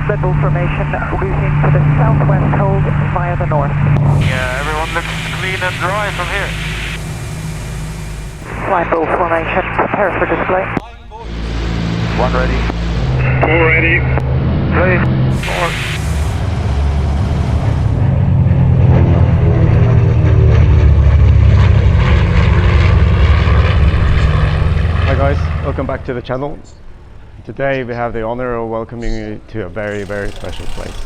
Red Bull formation, routing to the southwest hold via the north. Yeah, everyone looks clean and dry from here. Red Bull formation, prepare for display. One ready. All ready. Three, four. Hi guys, welcome back to the channel. Today we have the honor of welcoming you to a very, very special place.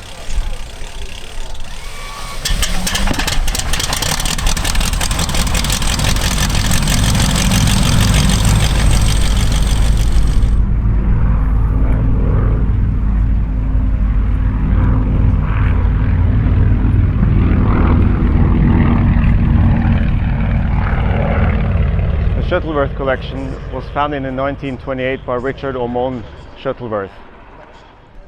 The Shuttleworth collection was founded in 1928 by Richard Ormond Shuttleworth.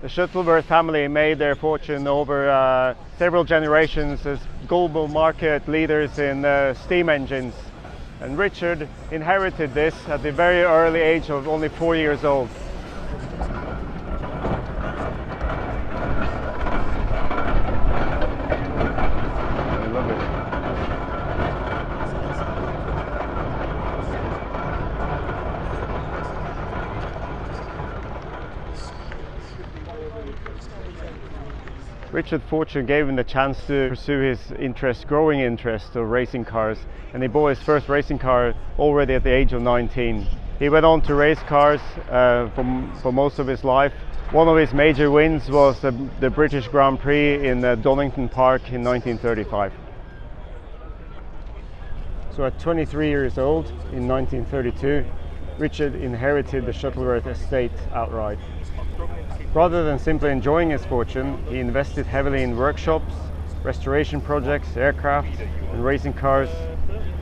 The Shuttleworth family made their fortune over several generations as global market leaders in steam engines. And Richard inherited this at the very early age of only 4 years old. I love it. Richard's fortune gave him the chance to pursue his growing interest of racing cars, and he bought his first racing car already at the age of 19. He went on to race cars for most of his life. One of his major wins was the British Grand Prix in Donington Park in 1935. So at 23 years old in 1932, Richard inherited the Shuttleworth estate outright. Rather than simply enjoying his fortune, he invested heavily in workshops, restoration projects, aircraft and racing cars,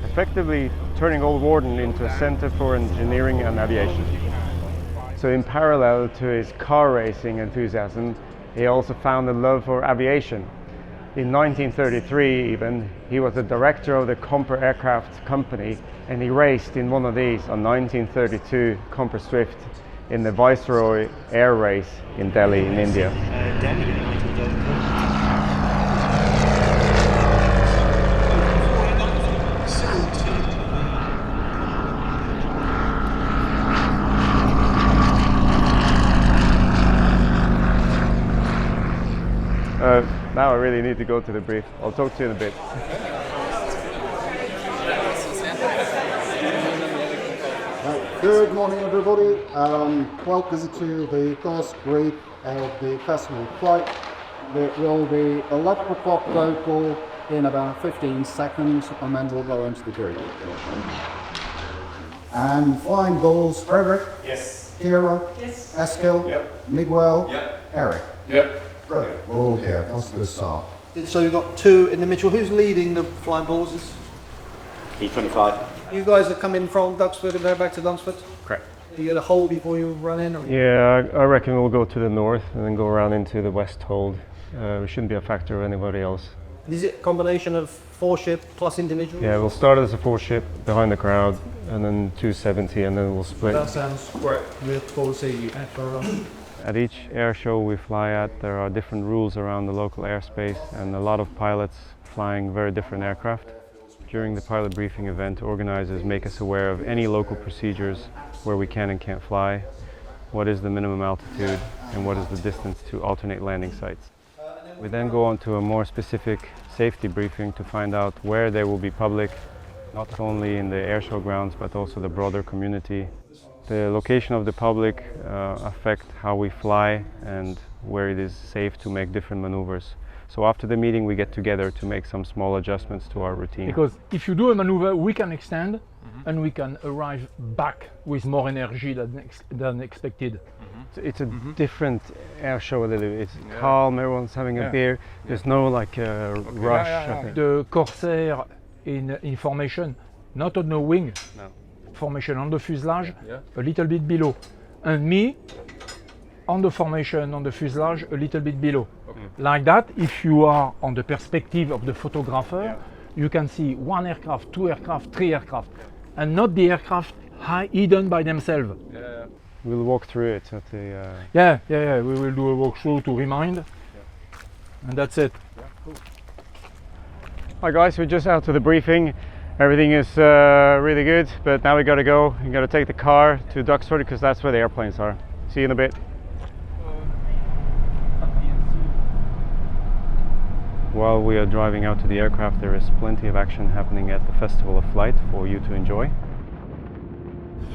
effectively turning Old Warden into a centre for engineering and aviation. So in parallel to his car racing enthusiasm, he also found a love for aviation. In 1933 even, he was the director of the Comper Aircraft Company, and he raced in one of these on 1932 Comper Swift in the Viceroy Air Race in Delhi in India. Now I really need to go to the brief. I'll talk to you in a bit. Good morning everybody, welcome to the first brief of the Festival of Flight. It will be 11 o'clock local in about 15 seconds and then we'll go into the brief. And flying balls, Frederick? Yes. Kira? Yes. Eskil? Yep. Miguel? Yep. Eric? Yep. Brilliant, we're all here, that's a good start. So you've got two in the middle. Who's leading the flying balls? P-25. You guys are coming from Duxford and go back to Duxford? Correct. You get a hold before you run in? Or? Yeah, I reckon we'll go to the north and then go around into the west hold. We shouldn't be a factor of anybody else. Is it a combination of 4-ship plus individual? Yeah, we'll start as a 4-ship behind the crowd and then 270 and then we'll split. That sounds great. We look forward to seeing you. At each air show we fly at, there are different rules around the local airspace and a lot of pilots flying very different aircraft. During the pilot briefing event, organizers make us aware of any local procedures where we can and can't fly, what is the minimum altitude, and what is the distance to alternate landing sites. We then go on to a more specific safety briefing to find out where there will be public, not only in the airshow grounds but also the broader community. The location of the public affect how we fly and where it is safe to make different maneuvers. So after the meeting we get together to make some small adjustments to our routine. Because if you do a maneuver, we can extend and we can arrive back with more energy than expected. It's a different air show a little bit. It's calm, everyone's having a beer. There's no like rush. I think. The Corsair in formation, not on the wing, No. formation on the fuselage, a little bit below. And me, on the formation, on the fuselage, a little bit below. Like that, if you are on the perspective of the photographer, you can see one aircraft, two aircraft, three aircraft, and not the aircraft hidden by themselves. We'll walk through it at the. Yeah. We will do a walkthrough to remind, and that's it. Hi guys, we're just out to the briefing. Everything is really good, but now we gotta go. We gotta take the car to Duxford because that's where the airplanes are. See you in a bit. While we are driving out to the aircraft, there is plenty of action happening at the Festival of Flight for you to enjoy.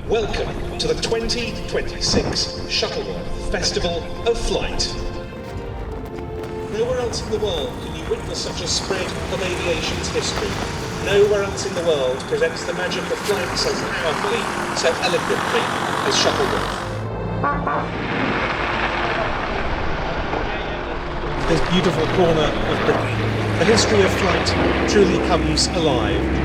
Welcome to the 2026 Shuttleworth Festival of Flight. Nowhere else in the world can you witness such a spread of aviation's history. Nowhere else in the world presents the magic of flight so powerfully, so eloquently as Shuttleworth. This beautiful corner of Britain, the history of flight truly comes alive.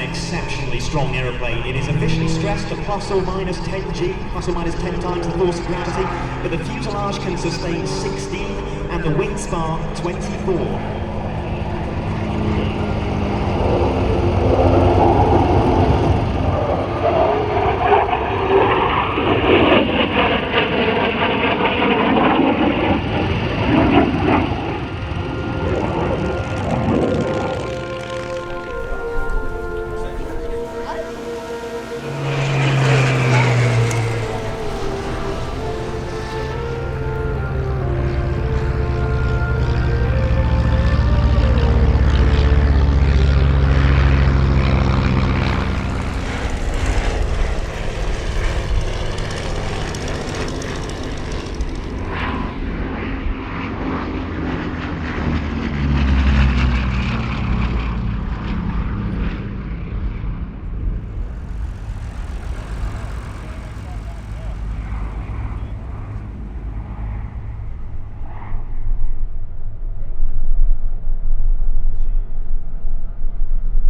Exceptionally strong aeroplane. It is officially stressed to plus or minus 10 G, plus or minus 10 times the force of gravity, but the fuselage can sustain 16 and the wing spar 24.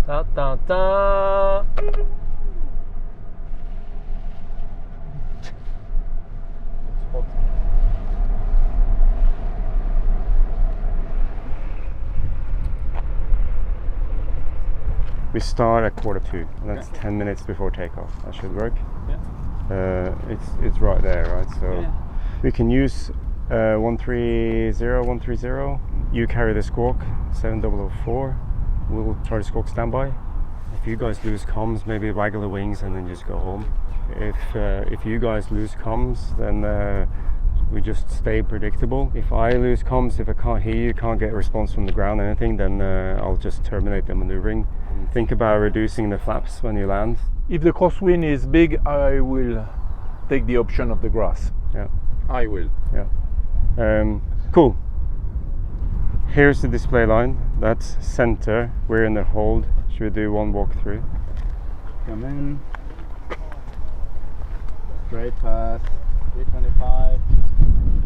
Da, da, da. We start at 1:45. That's 10 minutes before takeoff. That should work. Yeah. It's right there, right? So we can use 130. You carry the squawk 7004. We'll try to squawk standby. If you guys lose comms, maybe waggle the wings and then just go home. If you guys lose comms, then we just stay predictable. If I lose comms, if I can't hear you, can't get a response from the ground, anything, then I'll just terminate the maneuvering. Think about reducing the flaps when you land. If the crosswind is big, I will take the option of the grass. Yeah. I will. Yeah. Cool. Here's the display line. That's center. We're in the hold. Should we do one walkthrough? Come in. Straight path. B-25.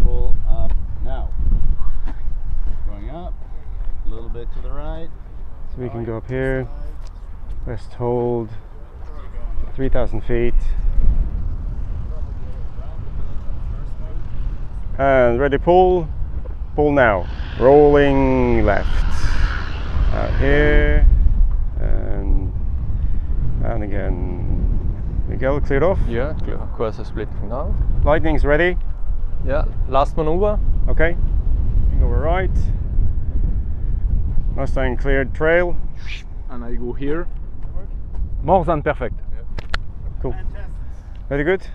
Pull up now. Going up. A little bit to the right. So we can go up here. West hold. 3,000 feet. And ready, pull. Pull now. Rolling left. Out here. And again. Miguel, cleared off? Yeah, clear. Course split now. Lightning's ready. Yeah, last maneuver. Okay. Over right. Mustang cleared trail. And I go here. More than perfect. Cool. Very good.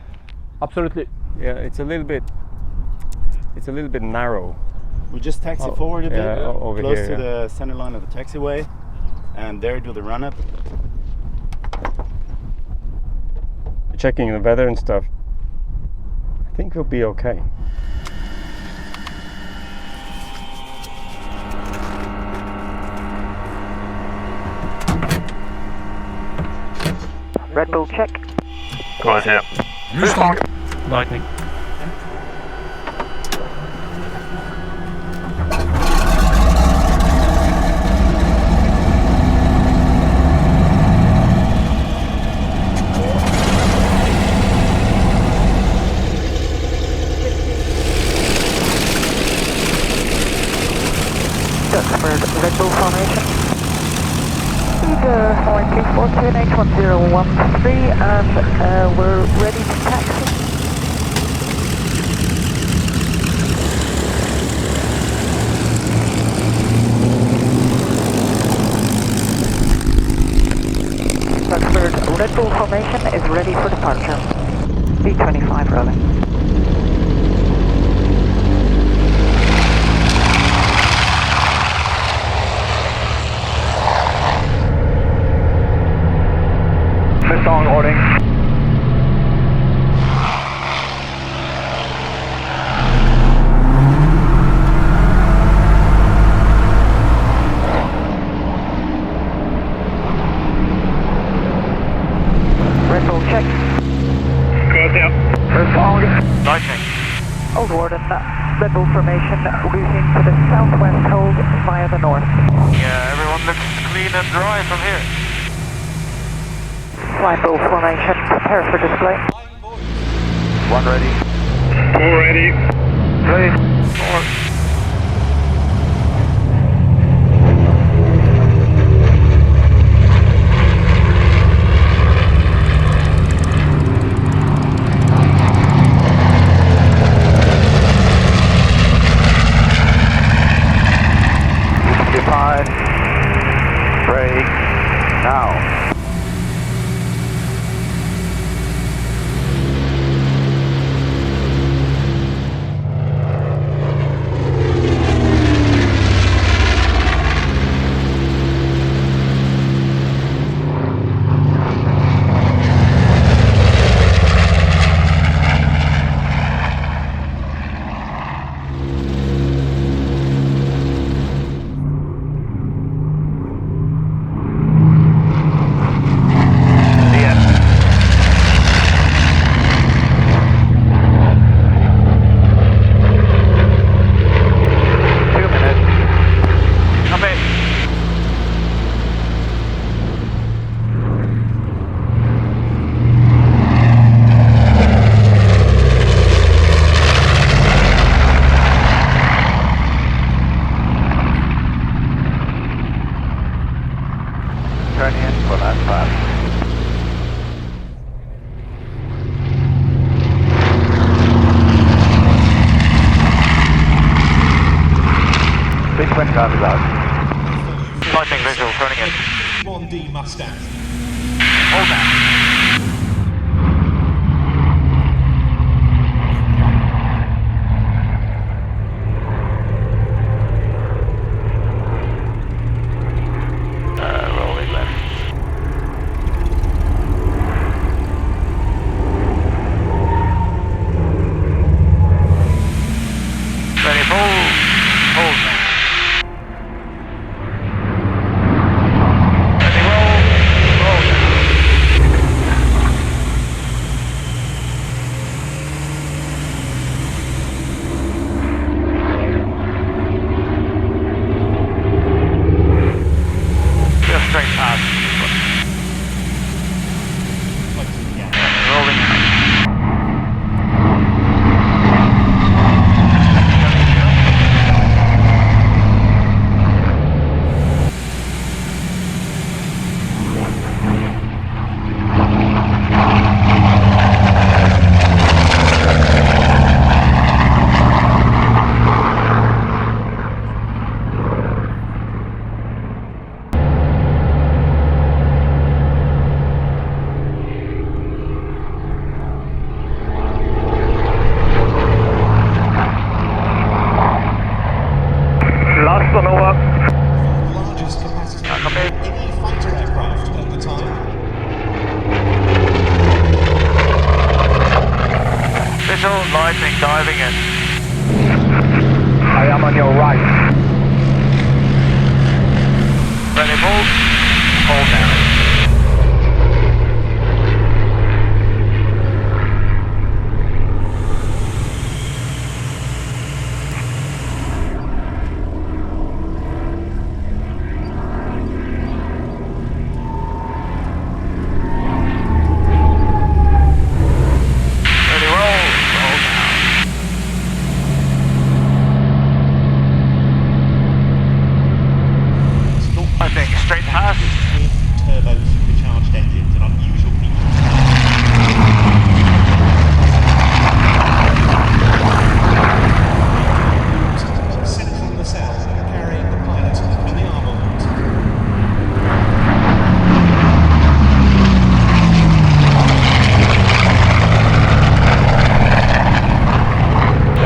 Absolutely. Yeah, it's a little bit narrow. We just taxi forward a bit, over close here, to the center line of the taxiway, and there do the run up. Checking the weather and stuff. I think we'll be okay. Red Bull check. Quiet out. Mustang. Lightning. Duxford, Red Bull formation. Flying 342 and H1013 and we're ready to taxi. Duxford, Red Bull formation is ready for departure. B-25 rolling. Mustang holding. Red Bull check. Quiet out. Mustang. Lightning. Old Warden, Red Bull formation, routing to the southwest hold via the north. Yeah, everyone looks clean and dry from here. Red Bull formation, prepare for display. One ready. Two ready. Three. Four. Brake. Now. Turning in for last pass. B-25 is out. Lightning visual, turning in. P-51 Mustang. Hold that. Rolling left. Ready, hold now. Ready, roll now. visual, lightning diving in. I am on your right. Ready, hold. Hold now. Ready, roll. Hold now. I think straight past. Turbo supercharged engines, an unusual feature. Central nacelle carrying the pilot and the armament.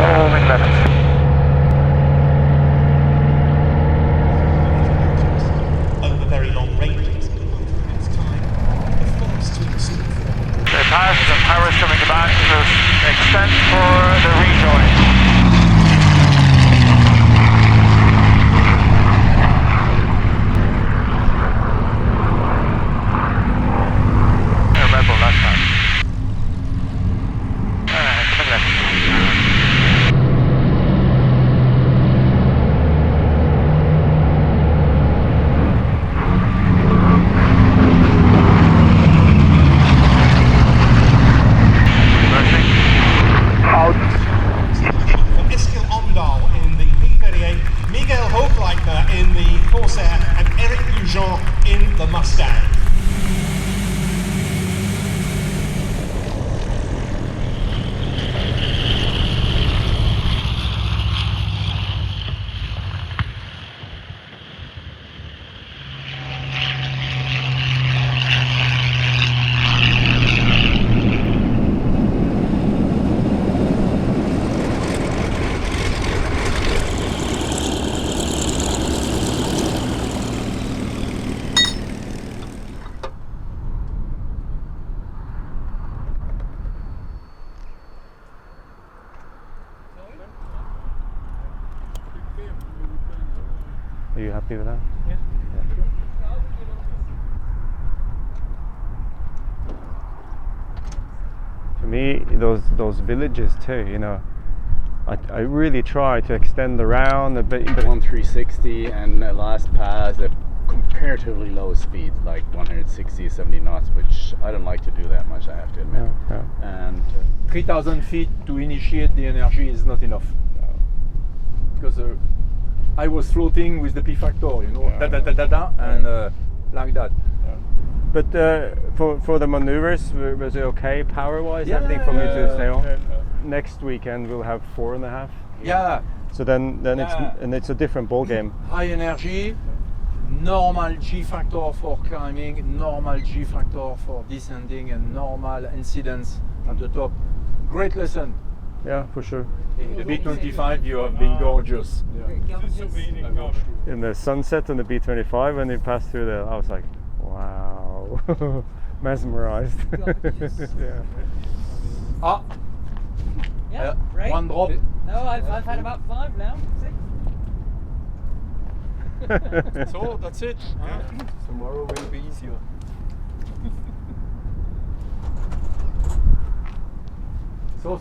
Oh, in left. Over very long ranges, but in its time, the force to exceed. They passed and power's coming back to extend for the rejoin. Rebel last time. Coming left. For Iskil Omdal in the P-38, Miguel Hochleitner in the Corsair, and Eric Lujan in the Mustang. Are you happy with that? Yes. For me, those villages too, you know, I really try to extend the round a bit. But 1360 and last pass at comparatively low speed, like 160, 70 knots, which I don't like to do that much, I have to admit. And 3,000 feet to initiate the energy is not enough. Because I was floating with the P factor, you know, and like that. But for the maneuvers, was it okay power-wise? Everything for me to stay on. Next weekend we'll have 4.5. Yeah. So then it's a different ball game. High energy, normal G factor for climbing, normal G factor for descending, and normal incidence at the top. Great lesson. Yeah, for sure. In the B-25 you have been gorgeous. In the sunset on the B-25 when they passed through there, I was like, wow, mesmerized. Yeah. Ah. Yeah, right. One drop. No, I've had about 5 now. 6. So that's it. Tomorrow will be easier. So